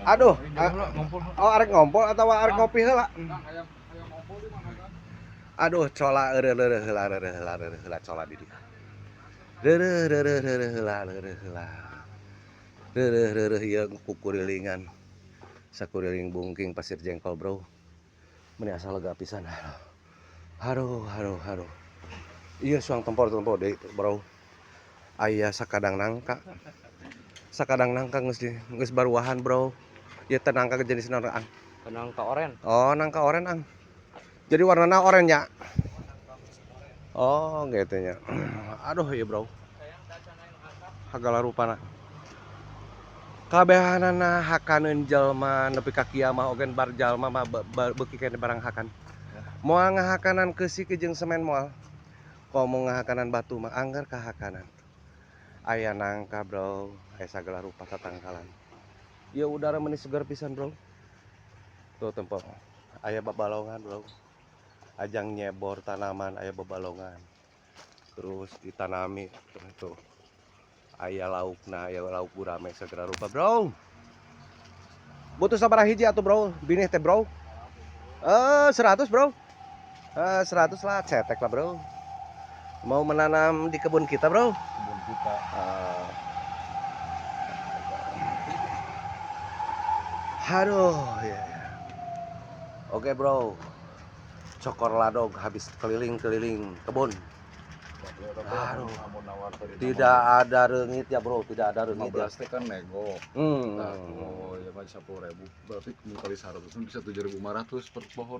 Aduh, oh arek ngompol atau arek ngopi heula? Aduh, cola heula cola di dieu. Heula ieu kukurilingan. Sakuriling bungking pasir jengkol, Bro. Meni asa lega pisan. Aduh. Ieu suang tempor deui, Bro. Aya sakadang nangka. Geus baruahan, Bro. Ieu teh nangka jenis naon, Ang? Nangka oren. Oh, nangka oren, Ang. Jadi warnana oren nya. Oh, gitu nya. Aduh, ieu, Bro. Hagala rupana. Kabehanana hakaneun jelema nepi ka kieu mah ogen bar jalma mah beuki kene barang hakan. Moal ngahakanan keusi jeung semen moal. Komo ngahakanan batu mah angger kahakanan. Aya nangka, Bro. Aya sagala rupa tatangkalan. Ieu udara meni seger pisan, Bro. Tuh tempo. Aya babalongan, Bro. Ajang nyebor tanaman aya babalongan. Terus ditanami tuh. Aya laukna, aya lauk gurame segala rupa, Bro. Butuh sabaraha hiji atuh, Bro? Binih teh, Bro. 100, Bro. 100 lah, cetek lah, Bro. Mau menanam di kebun kita, Bro? Kebun kita. Aduh, ya. Oke, Bro. Cokor ladog habis keliling-keliling kebun. Aduh. Tidak ada reungit ya, Bro. Tidak ada reungit ya. 15 teh kan nego. Oh, ya mah 10.000. Berarti kali 100 bisa 7.500 per pohon.